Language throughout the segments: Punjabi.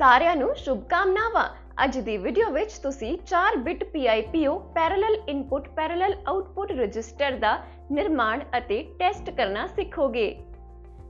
ਸਾਰਿਆਂ ਨੂੰ ਸ਼ੁਭਕਾਮਨਾਵਾਂ। ਅੱਜ ਦੀ ਵੀਡੀਓ ਵਿੱਚ ਤੁਸੀਂ 4 bit PIPO parallel input parallel output register ਦਾ ਨਿਰਮਾਣ ਅਤੇ ਟੈਸਟ ਕਰਨਾ ਸਿੱਖੋਗੇ।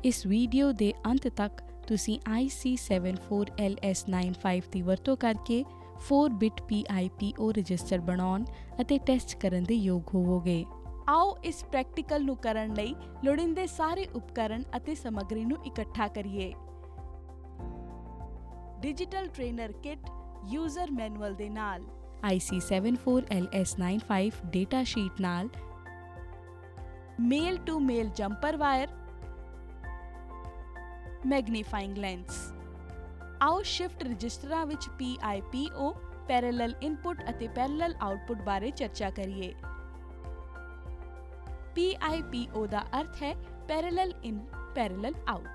ਇਸ ਵੀਡੀਓ ਦੇ ਅੰਤ ਤੱਕ ਤੁਸੀਂ IC74LS95 ਦੀ ਵਰਤੋਂ ਕਰਕੇ 4 ਬਿਟ PIPO ਰਜਿਸਟਰ ਬਣਾਉਣ ਅਤੇ ਟੈਸਟ ਕਰਨ ਦੇ ਯੋਗ ਹੋਵੋਗੇ। ਆਓ ਇਸ ਪ੍ਰੈਕਟੀਕਲ ਨੂੰ ਕਰਨ ਲਈ ਲੋੜੀਂਦੇ ਸਾਰੇ ਉਪਕਰਨ ਅਤੇ ਸਮੱਗਰੀ ਨੂੰ ਇਕੱਠਾ ਕਰੀਏ। Digital trainer kit user manual ਦੇ ਨਾਲ, IC74LS95 ਡੇਟਾ ਸ਼ੀਟ ਨਾਲ, male to male jumper wire, magnifying lens. ਆਓ ਸ਼ਿਫਟ ਰਜਿਸਟਰਾਂ ਵਿੱਚ PIPO ਪੈਰਲਲ ਇਨਪੁਟ ਅਤੇ ਪੈਰਲਲ ਆਉਟਪੁੱਟ ਬਾਰੇ ਚਰਚਾ ਕਰੀਏ। PIPO ਦਾ ਅਰਥ ਹੈ ਪੈਰਲਲ ਇਨ ਪੈਰਲਲ ਆਊਟ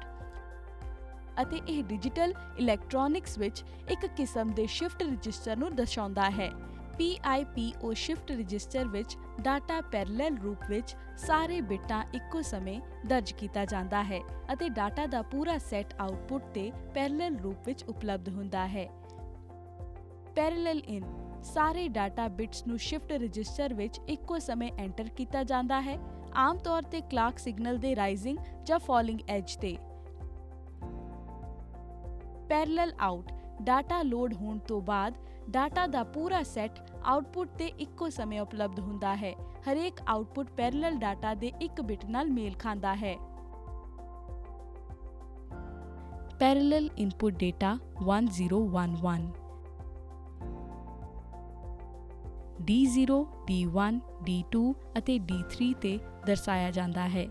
ਅਤੇ ਇਹ ਡਿਜੀਟਲ ਇਲੈਕਟ੍ਰੋਨਿਕਸ ਵਿੱਚ ਇੱਕ ਕਿਸਮ ਦੇ ਸ਼ਿਫਟ ਰਜਿਸਟਰ ਨੂੰ ਦਰਸਾਉਂਦਾ ਹੈ। PIPO ਸ਼ਿਫਟ ਰਜਿਸਟਰ ਵਿੱਚ ਡਾਟਾ ਪੈਰਲਲ ਰੂਪ ਵਿੱਚ ਸਾਰੇ ਬਿਟਾਂ ਇੱਕੋ ਸਮੇਂ ਦਰਜ ਕੀਤਾ ਜਾਂਦਾ ਹੈ ਅਤੇ ਡਾਟਾ ਦਾ ਪੂਰਾ ਸੈੱਟ ਆਉਟਪੁੱਟ ਤੇ ਪੈਰਲਲ ਰੂਪ ਵਿੱਚ ਉਪਲਬਧ ਹੁੰਦਾ ਹੈ। ਪੈਰਲਲ ਇਨ ਸਾਰੇ ਡਾਟਾ ਬਿਟਸ ਨੂੰ ਸ਼ਿਫਟ ਰਜਿਸਟਰ ਵਿੱਚ ਇੱਕੋ ਸਮੇਂ ਐਂਟਰ ਕੀਤਾ ਜਾਂਦਾ ਹੈ, ਆਮ ਤੌਰ ਤੇ ਕਲਾਕ ਸਿਗਨਲ ਦੇ ਰਾਈਜ਼ਿੰਗ ਜਾਂ ਫਾਲਿੰਗ ਐਜ ਤੇ। ਪੈਰਲਲ ਆਊਟ ਡਾਟਾ ਲੋਡ ਹੋਣ ਤੋਂ ਬਾਅਦ ਡਾਟਾ ਦਾ ਪੂਰਾ ਸੈੱਟ ਆਉਟਪੁੱਟ ਤੇ ਇੱਕੋ ਸਮੇਂ ਉਪਲਬਧ ਹੁੰਦਾ ਹੈ। ਹਰੇਕ ਆਉਟਪੁੱਟ ਪੈਰਲਲ ਡਾਟਾ ਦੇ ਇੱਕ ਬਿਟ ਨਾਲ ਮੇਲ ਖਾਂਦਾ ਹੈ। Parallel input data 1011 D0, D1, D2 ਅਤੇ D3 ਤੇ ਦਰਸਾਇਆ ਜਾਂਦਾ ਹੈ।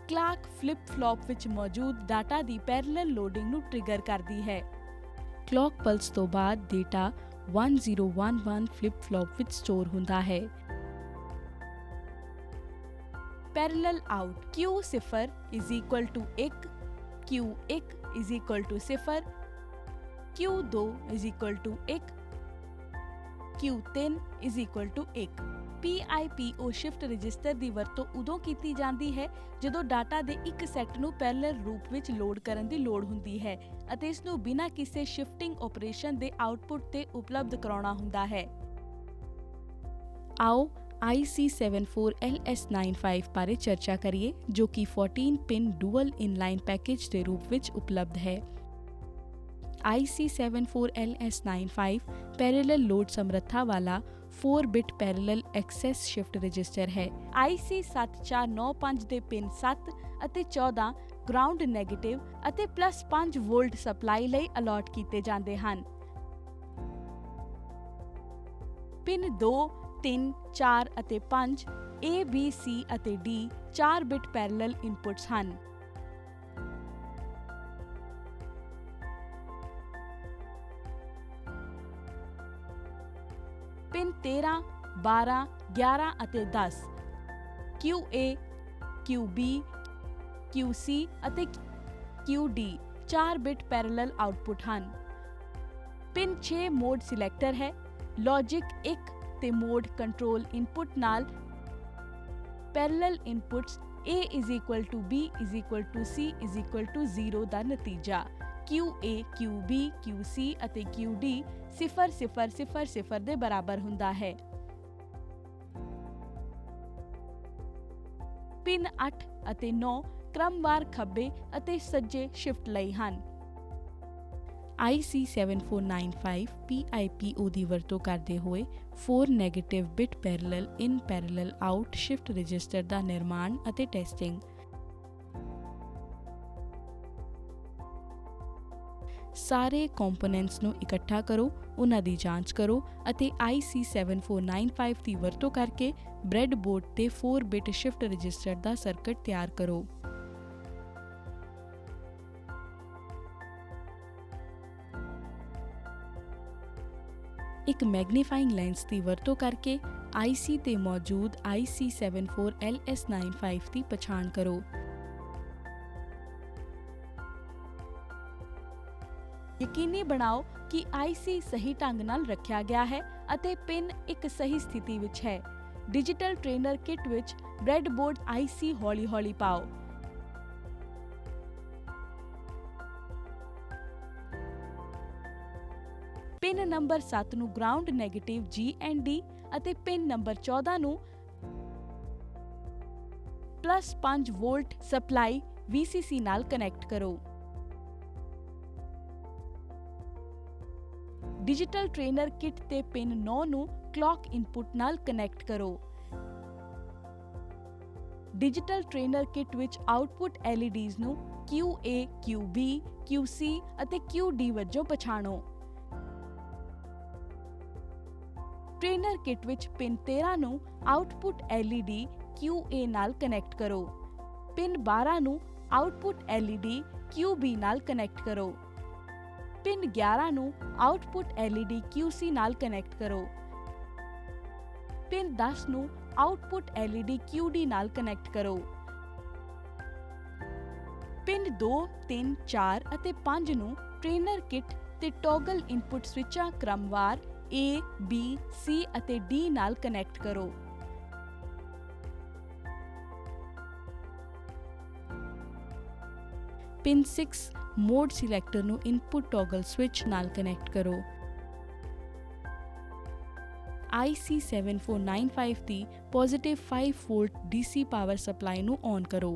ਕਲਾਕ ਫਲਿਪ ਫਲੌਪ ਵਿੱਚ ਮੌਜੂਦ ਡਾਟਾ ਦੀ ਪੈਰਲਲ ਲੋਡਿੰਗ ਨੂੰ ਟ੍ਰਿਗਰ ਕਰਦੀ ਹੈ। ਕਲੌਕ ਪਲਸ ਤੋਂ ਬਾਅਦ ਡੇਟਾ 1011 ਫਲਿਪ ਫਲੌਪ ਵਿੱਚ ਸਟੋਰ ਹੁੰਦਾ ਹੈ। Parallel out Q0 is equal to 1, Q1 is equal to 0, Q2 is equal to 1, Q3 is equal to 1। PIPO shift register ਦੀ ਵਰਤੋਂ ਉਦੋਂ ਕੀਤੀ ਜਾਂਦੀ ਹੈ ਜਦੋਂ ਡਾਟਾ ਦੇ ਇੱਕ ਸੈੱਟ ਨੂੰ ਪੈਰਲਲ ਰੂਪ ਵਿੱਚ ਲੋਡ ਕਰਨ ਦੀ ਲੋੜ ਹੁੰਦੀ ਹੈ ਅਤੇ ਇਸ ਨੂੰ ਬਿਨਾਂ ਕਿਸੇ ਸ਼ਿਫਟਿੰਗ ਆਪਰੇਸ਼ਨ ਦੇ ਆਉਟਪੁੱਟ ਤੇ ਉਪਲਬਧ ਕਰਾਉਣਾ ਹੁੰਦਾ ਹੈ। ਆਓ IC74LS95 ਬਾਰੇ ਚਰਚਾ ਕਰੀਏ, ਜੋ ਕਿ 14 ਪਿਨ ਡੂਅਲ ਇਨਲਾਈਨ ਪੈਕੇਜ ਦੇ ਰੂਪ ਵਿੱਚ ਉਪਲਬਧ ਹੈ। IC74LS95 ਪੈਰਲਲ ਲੋਡ ਸਮਰੱਥਾ ਵਾਲਾ 4 bit parallel access shift register ਹੈ। IC7495 ਦੇ ਪਿਨ 7 ਅਤੇ 14 ਗਰਾਊਂਡ ਨੈਗੇਟਿਵ ਅਤੇ +5 ਵੋਲਟ ਸਪਲਾਈ ਲਈ ਅਲਾਟ ਕੀਤੇ ਜਾਂਦੇ ਹਨ। ਪਿਨ 2, 3, 4 ਅਤੇ 5 A, B, C ਅਤੇ D 4 ਬਿਟ ਪੈਰਲਲ ਇਨਪੁਟਸ ਹਨ। ਪਿਨ 13, 12, 11 ਅਤੇ 10 QA, QB, QC ਅਤੇ QD 4 ਬਿਟ ਪੈਰਲਲ ਆਉਟਪੁੱਟ ਹਨ। ਪਿਨ 6 ਮੋਡ ਸਿਲੈਕਟਰ ਹੈ। ਲੌਜਿਕ 1 ਤੇ ਮੋਡ ਕੰਟਰੋਲ ਇਨਪੁਟ ਨਾਲ parallel inputs A is equal to B is equal to C is equal to 0 ਦਾ ਨਤੀਜਾ QA, QB, QC ਅਤੇ QD 0000 ਦੇ ਬਰਾਬਰ ਹੁੰਦਾ ਹੈ। ਪਿਨ 8 ਅਤੇ 9 ਕ੍ਰਮਵਾਰ ਖੱਬੇ ਅਤੇ ਸੱਜੇ ਸ਼ਿਫਟ ਲਈ ਹਨ। IC7495 PIPO ਦੀ ਵਰਤੋਂ ਕਰਦੇ ਹੋਏ 4 ਨੈਗੇਟਿਵ ਬਿਟ ਪੈਰਲਲ ਇਨ ਪੈਰਲਲ ਆਊਟ ਸ਼ਿਫਟ ਰਜਿਸਟਰ ਦਾ ਨਿਰਮਾਣ ਅਤੇ ਟੈਸਟਿੰਗ। ਸਾਰੇ ਕੰਪੋਨੈਂਟਸ ਨੂੰ ਇਕੱਠਾ ਕਰੋ, ਉਹਨਾਂ ਦੀ ਜਾਂਚ ਕਰੋ ਅਤੇ IC7495 ਦੀ ਵਰਤੋਂ ਕਰਕੇ ਬ੍ਰੈਡਬੋਰਡ ਤੇ 4 ਬਿਟ ਸ਼ਿਫਟ ਰਜਿਸਟਰ ਦਾ ਸਰਕਟ ਤਿਆਰ ਕਰੋ। ਇੱਕ ਮੈਗਨੀਫਾਇੰਗ ਲੈਂਸ ਦੀ ਵਰਤੋਂ ਕਰਕੇ IC ਤੇ ਮੌਜੂਦ IC74LS95 ਦੀ ਪਛਾਣ ਕਰੋ। ਯਕੀਨੀ ਬਣਾਓ ਕਿ IC ਸਹੀ ਢੰਗ ਨਾਲ ਰੱਖਿਆ ਗਿਆ ਹੈ ਅਤੇ ਪਿਨ ਇੱਕ ਸਹੀ ਸਥਿਤੀ ਵਿੱਚ ਹੈ। ਡਿਜੀਟਲ ਟ੍ਰੇਨਰ ਕਿਟ ਵਿੱਚ ਬ੍ਰੈਡਬੋਰਡ IC ਹੌਲੀ-ਹੌਲੀ ਪਾਓ। ਪਿਨ ਨੰਬਰ 7 ਨੂੰ ਗਰਾਊਂਡ ਨੈਗੇਟਿਵ GND ਅਤੇ ਪਿਨ ਨੰਬਰ 14 ਨੂੰ +5 ਵੋਲਟ ਸਪਲਾਈ VCC ਨਾਲ ਕਨੈਕਟ ਕਰੋ। ਡਿਜੀਟਲ ਟ੍ਰੇਨਰ ਕਿਟ ਤੇ ਪਿਨ 9 ਨੂੰ ਕਲੌਕ ਇਨਪੁਟ ਨਾਲ ਕਨੈਕਟ ਕਰੋ। ਡਿਜੀਟਲ ਟ੍ਰੇਨਰ ਕਿਟ ਵਿੱਚ ਆਉਟਪੁੱਟ LEDs ਨੂੰ QA, QB, QC ਅਤੇ QD ਵਜੋਂ ਪਛਾਣੋ। ਟ੍ਰੇਨਰ ਕਿਟ ਵਿੱਚ ਪਿਨ 13 ਨੂੰ ਆਉਟਪੁੱਟ LED QA ਨਾਲ ਕਨੈਕਟ ਕਰੋ। ਪਿਨ 12 ਨੂੰ ਆਉਟਪੁੱਟ LED QB ਨਾਲ ਕਨੈਕਟ ਕਰੋ। ਪਿਨ 11 ਨੂੰ ਆਉਟਪੁੱਟ LED QC ਨਾਲ ਕਨੈਕਟ ਕਰੋ। ਪਿਨ 10 ਨੂੰ ਆਉਟਪੁੱਟ LED QD ਨਾਲ ਕਨੈਕਟ ਕਰੋ। ਪਿਨ 2, 3, 4 ਅਤੇ 5 ਨੂੰ ਟ੍ਰੇਨਰ ਕਿਟ ਤੇ ਟੌਗਲ ਇਨਪੁੱਟ ਸਵਿੱਚਾਂ ਕ੍ਰਮਵਾਰ A, B, C ਅਤੇ D ਨਾਲ ਕਨੈਕਟ ਕਰੋ। ਪਿਨ 6 ਮੋਡ ਸਿਲੈਕਟਰ ਨੂੰ ਇਨਪੁੱਟ ਟੌਗਲ ਸਵਿਚ ਨਾਲ ਕਨੈਕਟ ਕਰੋ। IC7495 ਦੀ positive 5 volt DC power supply ਨੂੰ ਔਨ ਕਰੋ।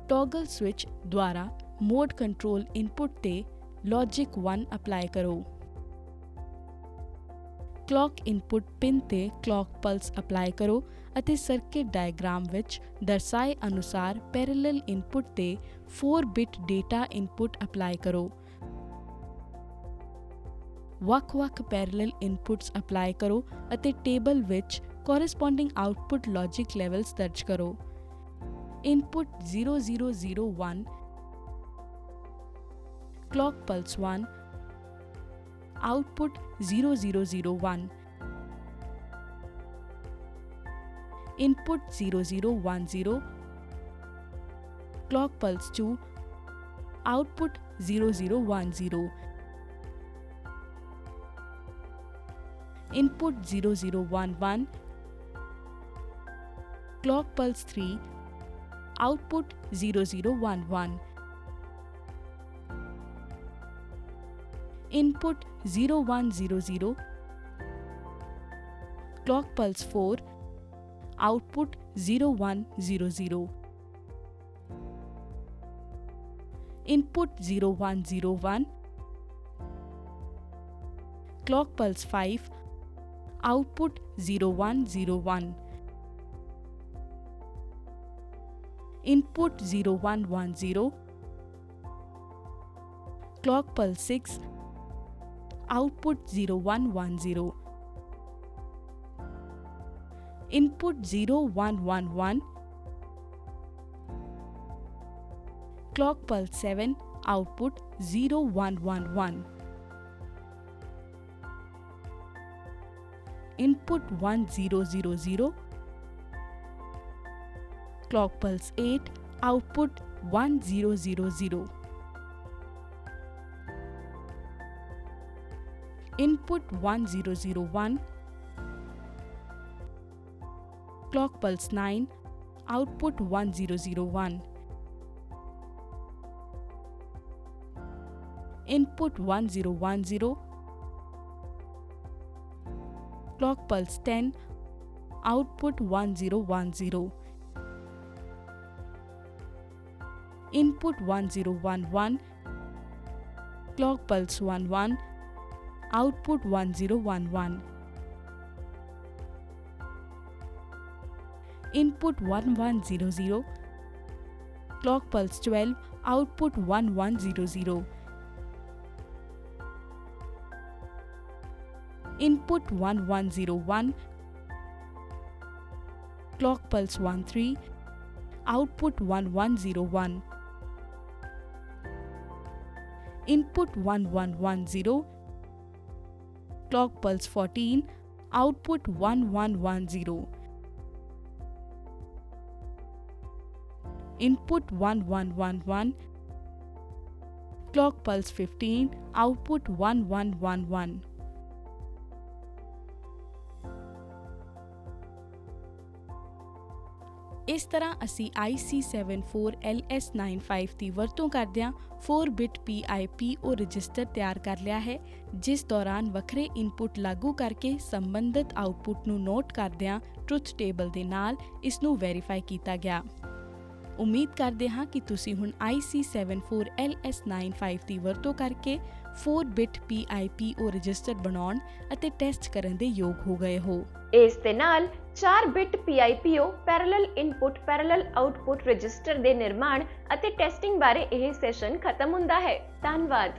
ਟੌਗਲ ਸਵਿਚ ਦੁਆਰਾ ਮੋਡ ਕੰਟਰੋਲ ਇਨਪੁੱਟ ਤੇ ਲੌਜਿਕ 1 ਅਪਲਾਈ ਕਰੋ। ਕਲੌਕ ਇਨਪੁੱਟ ਪਿਨ ਤੇ ਕਲੌਕ ਪਲਸ ਅਪਲਾਈ ਕਰੋ ਅਤੇ ਸਰਕਟ ਡਾਇਗਰਾਮ ਵਿੱਚ ਦਰਸਾਏ ਅਨੁਸਾਰ ਪੈਰੇਲਲ ਇਨਪੁੱਟ ਤੇ 4 ਬਿਟ ਡੇਟਾ ਇਨਪੁੱਟ ਅਪਲਾਈ ਕਰੋ। ਵੱਖ-ਵੱਖ ਪੈਰੇਲਲ ਇਨਪੁੱਟਸ ਅਪਲਾਈ ਕਰੋ ਅਤੇ ਟੇਬਲ ਵਿੱਚ ਕੋਰੈਸਪੋਂਡਿੰਗ ਆਉਟਪੁੱਟ ਲੌਜਿਕ ਲੈਵਲਸ ਦਰਜ ਕਰੋ। Input 0001, clock plus 1, output 0001, input 0010, clock pulse 2, output 0010, input 0011, clock pulse 3, output 0011, input 0100, clock pulse 4, output 0100, input 0101, clock pulse 5, output 0101, input 0110, clock pulse 6, output 0110, input 0111, clock pulse 7, output 0111, input 1000, clock pulse 8, output 1000, input 1001, clock pulse 9, output 1001, input 1010, clock pulse 10, output 1010, input 1011, clock pulse 11, output 1011, input 1100, clock pulse 12, output 1100, input 1101, clock pulse 13, output 1101, input 1110, clock pulse 14, output 1110, input 1111, clock pulse 15, output 1111, ਇਸ ਤਰ੍ਹਾਂ ਅਸੀਂ IC74LS95 ਦੀ ਵਰਤੋਂ ਕਰਦਿਆਂ 4-bit PIPO ਰਜਿਸਟਰ ਤਿਆਰ ਕਰ ਲਿਆ ਹੈ, ਜਿਸ ਦੌਰਾਨ ਵੱਖਰੇ ਇਨਪੁਟ ਲਾਗੂ ਕਰਕੇ ਸੰਬੰਧਿਤ ਆਉਟਪੁੱਟ ਨੂੰ ਨੋਟ ਕਰਦਿਆਂ ਟਰੁਥ ਟੇਬਲ ਦੇ ਨਾਲ ਇਸ ਨੂੰ ਵੈਰੀਫਾਈ ਕੀਤਾ ਗਿਆ। ਉਮੀਦ ਕਰਦੇ ਹਾਂ ਕਿ ਤੁਸੀਂ ਹੁਣ IC74LS95 ਦੀ ਵਰਤੋਂ ਕਰਕੇ 4-bit PIPO ਰਜਿਸਟਰ ਬਣਾਉਣ ਅਤੇ ਟੈਸਟ ਕਰਨ ਦੇ ਯੋਗ ਹੋ ਗਏ ਹੋ। ਇਸ ਦੇ ਨਾਲ 4-bit PIPO parallel input parallel output register ਦੇ ਨਿਰਮਾਣ ਅਤੇ ਟੈਸਟਿੰਗ ਬਾਰੇ ਇਹ ਸੈਸ਼ਨ ਖਤਮ ਹੁੰਦਾ ਹੈ। ਧੰਨਵਾਦ।